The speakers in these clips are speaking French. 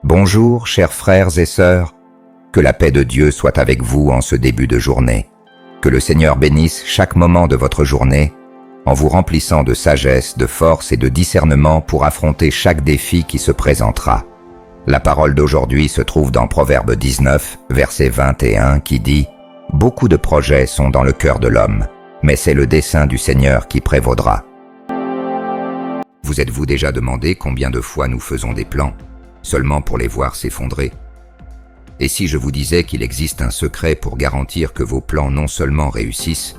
Bonjour, chers frères et sœurs. Que la paix de Dieu soit avec vous en ce début de journée. Que le Seigneur bénisse chaque moment de votre journée en vous remplissant de sagesse, de force et de discernement pour affronter chaque défi qui se présentera. La parole d'aujourd'hui se trouve dans Proverbe 19, verset 21, qui dit « Beaucoup de projets sont dans le cœur de l'homme, mais c'est le dessein du Seigneur qui prévaudra. » Vous êtes-vous déjà demandé combien de fois nous faisons des plans, seulement pour les voir s'effondrer? Et si je vous disais qu'il existe un secret pour garantir que vos plans non seulement réussissent,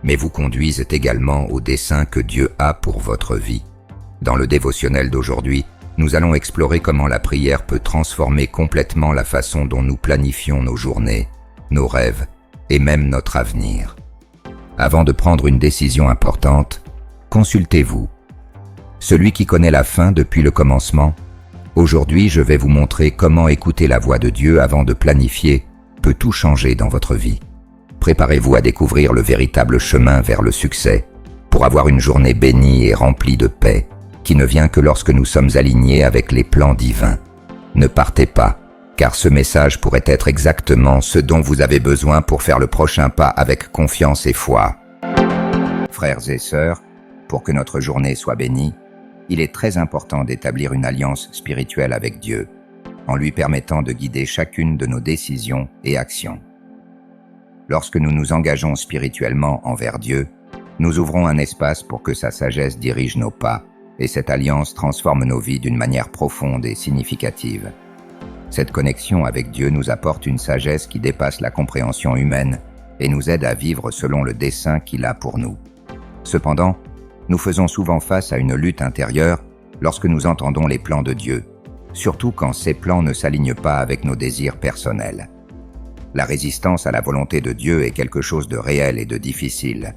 mais vous conduisent également au dessein que Dieu a pour votre vie? Dans le dévotionnel d'aujourd'hui, nous allons explorer comment la prière peut transformer complètement la façon dont nous planifions nos journées, nos rêves et même notre avenir. Avant de prendre une décision importante, consultez-vous. Celui qui connaît la fin depuis le commencement, aujourd'hui je vais vous montrer comment écouter la voix de Dieu avant de planifier peut tout changer dans votre vie. Préparez-vous à découvrir le véritable chemin vers le succès, pour avoir une journée bénie et remplie de paix, qui ne vient que lorsque nous sommes alignés avec les plans divins. Ne partez pas, car ce message pourrait être exactement ce dont vous avez besoin pour faire le prochain pas avec confiance et foi. Frères et sœurs, pour que notre journée soit bénie, il est très important d'établir une alliance spirituelle avec Dieu, en lui permettant de guider chacune de nos décisions et actions. Lorsque nous nous engageons spirituellement envers Dieu, nous ouvrons un espace pour que sa sagesse dirige nos pas, et cette alliance transforme nos vies d'une manière profonde et significative. Cette connexion avec Dieu nous apporte une sagesse qui dépasse la compréhension humaine et nous aide à vivre selon le dessein qu'il a pour nous. Cependant, nous faisons souvent face à une lutte intérieure lorsque nous entendons les plans de Dieu, surtout quand ces plans ne s'alignent pas avec nos désirs personnels. La résistance à la volonté de Dieu est quelque chose de réel et de difficile,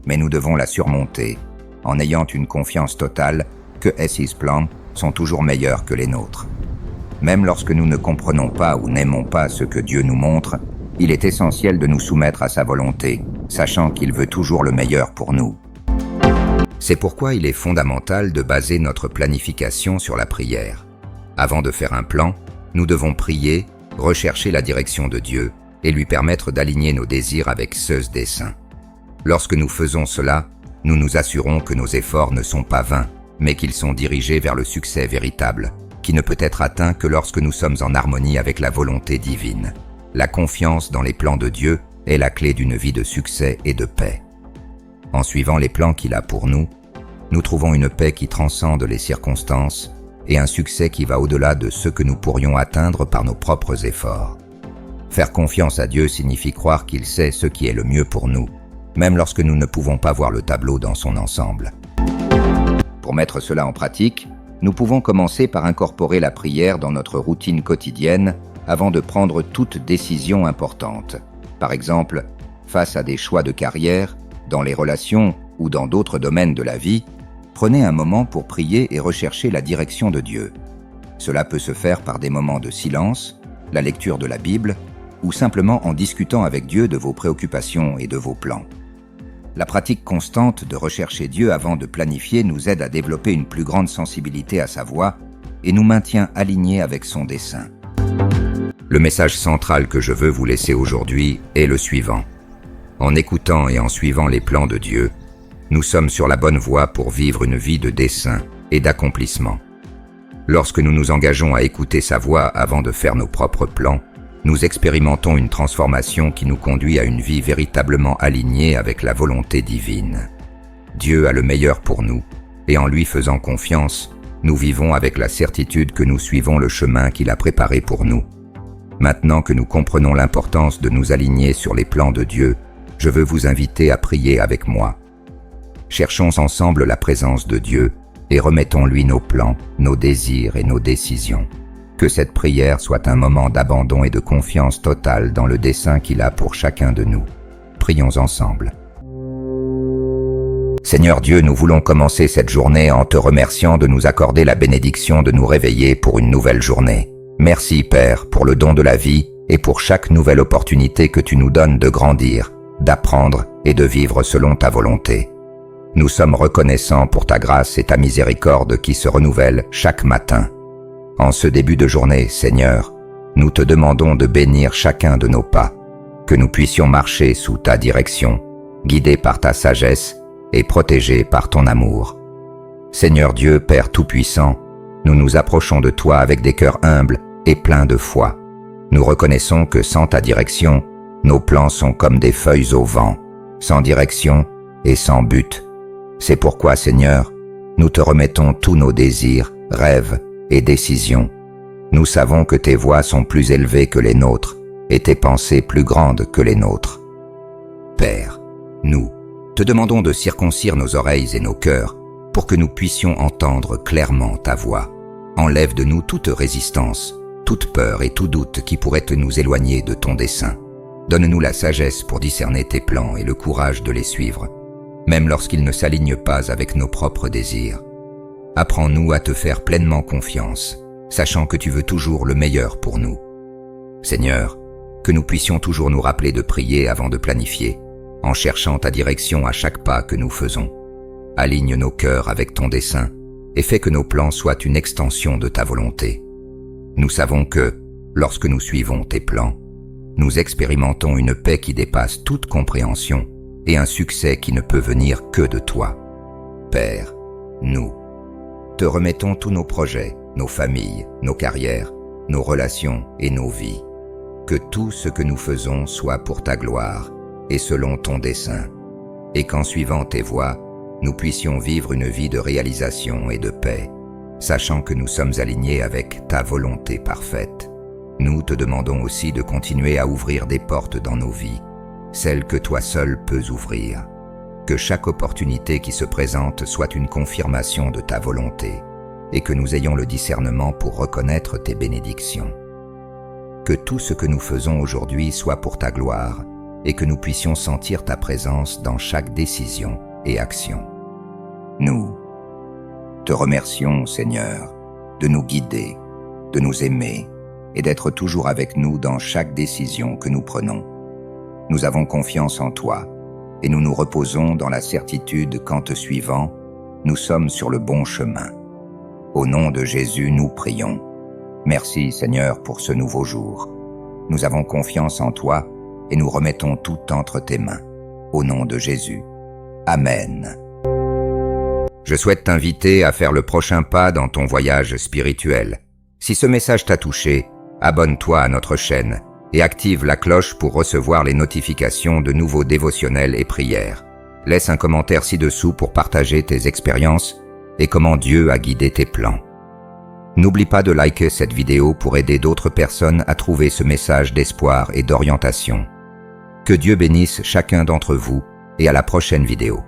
mais nous devons la surmonter en ayant une confiance totale que ses plans sont toujours meilleurs que les nôtres. Même lorsque nous ne comprenons pas ou n'aimons pas ce que Dieu nous montre, il est essentiel de nous soumettre à sa volonté, sachant qu'il veut toujours le meilleur pour nous. C'est pourquoi il est fondamental de baser notre planification sur la prière. Avant de faire un plan, nous devons prier, rechercher la direction de Dieu et lui permettre d'aligner nos désirs avec ceux des saints. Lorsque nous faisons cela, nous nous assurons que nos efforts ne sont pas vains, mais qu'ils sont dirigés vers le succès véritable, qui ne peut être atteint que lorsque nous sommes en harmonie avec la volonté divine. La confiance dans les plans de Dieu est la clé d'une vie de succès et de paix. En suivant les plans qu'il a pour nous, nous trouvons une paix qui transcende les circonstances et un succès qui va au-delà de ce que nous pourrions atteindre par nos propres efforts. Faire confiance à Dieu signifie croire qu'il sait ce qui est le mieux pour nous, même lorsque nous ne pouvons pas voir le tableau dans son ensemble. Pour mettre cela en pratique, nous pouvons commencer par incorporer la prière dans notre routine quotidienne avant de prendre toute décision importante. Par exemple, face à des choix de carrière, dans les relations ou dans d'autres domaines de la vie, prenez un moment pour prier et rechercher la direction de Dieu. Cela peut se faire par des moments de silence, la lecture de la Bible, ou simplement en discutant avec Dieu de vos préoccupations et de vos plans. La pratique constante de rechercher Dieu avant de planifier nous aide à développer une plus grande sensibilité à sa voix et nous maintient alignés avec son dessein. Le message central que je veux vous laisser aujourd'hui est le suivant. En écoutant et en suivant les plans de Dieu, nous sommes sur la bonne voie pour vivre une vie de dessein et d'accomplissement. Lorsque nous nous engageons à écouter sa voix avant de faire nos propres plans, nous expérimentons une transformation qui nous conduit à une vie véritablement alignée avec la volonté divine. Dieu a le meilleur pour nous, et en lui faisant confiance, nous vivons avec la certitude que nous suivons le chemin qu'il a préparé pour nous. Maintenant que nous comprenons l'importance de nous aligner sur les plans de Dieu, je veux vous inviter à prier avec moi. Cherchons ensemble la présence de Dieu et remettons-lui nos plans, nos désirs et nos décisions. Que cette prière soit un moment d'abandon et de confiance totale dans le dessein qu'il a pour chacun de nous. Prions ensemble. Seigneur Dieu, nous voulons commencer cette journée en te remerciant de nous accorder la bénédiction de nous réveiller pour une nouvelle journée. Merci Père pour le don de la vie et pour chaque nouvelle opportunité que tu nous donnes de grandir, d'apprendre et de vivre selon ta volonté. Nous sommes reconnaissants pour ta grâce et ta miséricorde qui se renouvellent chaque matin. En ce début de journée, Seigneur, nous te demandons de bénir chacun de nos pas, que nous puissions marcher sous ta direction, guidés par ta sagesse et protégés par ton amour. Seigneur Dieu, Père Tout-Puissant, nous nous approchons de toi avec des cœurs humbles et pleins de foi. Nous reconnaissons que sans ta direction, nos plans sont comme des feuilles au vent, sans direction et sans but. C'est pourquoi, Seigneur, nous te remettons tous nos désirs, rêves et décisions. Nous savons que tes voies sont plus élevées que les nôtres et tes pensées plus grandes que les nôtres. Père, nous te demandons de circoncire nos oreilles et nos cœurs pour que nous puissions entendre clairement ta voix. Enlève de nous toute résistance, toute peur et tout doute qui pourrait nous éloigner de ton dessein. Donne-nous la sagesse pour discerner tes plans et le courage de les suivre, même lorsqu'ils ne s'alignent pas avec nos propres désirs. Apprends-nous à te faire pleinement confiance, sachant que tu veux toujours le meilleur pour nous. Seigneur, que nous puissions toujours nous rappeler de prier avant de planifier, en cherchant ta direction à chaque pas que nous faisons. Aligne nos cœurs avec ton dessein et fais que nos plans soient une extension de ta volonté. Nous savons que, lorsque nous suivons tes plans, nous expérimentons une paix qui dépasse toute compréhension et un succès qui ne peut venir que de toi. Père, nous te remettons tous nos projets, nos familles, nos carrières, nos relations et nos vies. Que tout ce que nous faisons soit pour ta gloire et selon ton dessein, et qu'en suivant tes voies, nous puissions vivre une vie de réalisation et de paix, sachant que nous sommes alignés avec ta volonté parfaite. Nous te demandons aussi de continuer à ouvrir des portes dans nos vies, celles que toi seul peux ouvrir. Que chaque opportunité qui se présente soit une confirmation de ta volonté, et que nous ayons le discernement pour reconnaître tes bénédictions. Que tout ce que nous faisons aujourd'hui soit pour ta gloire, et que nous puissions sentir ta présence dans chaque décision et action. Nous te remercions, Seigneur, de nous guider, de nous aimer et d'être toujours avec nous dans chaque décision que nous prenons. Nous avons confiance en toi et nous nous reposons dans la certitude qu'en te suivant, nous sommes sur le bon chemin. Au nom de Jésus, nous prions. Merci, Seigneur, pour ce nouveau jour. Nous avons confiance en toi et nous remettons tout entre tes mains. Au nom de Jésus. Amen. Je souhaite t'inviter à faire le prochain pas dans ton voyage spirituel. Si ce message t'a touché, abonne-toi à notre chaîne et active la cloche pour recevoir les notifications de nouveaux dévotionnels et prières. Laisse un commentaire ci-dessous pour partager tes expériences et comment Dieu a guidé tes plans. N'oublie pas de liker cette vidéo pour aider d'autres personnes à trouver ce message d'espoir et d'orientation. Que Dieu bénisse chacun d'entre vous et à la prochaine vidéo.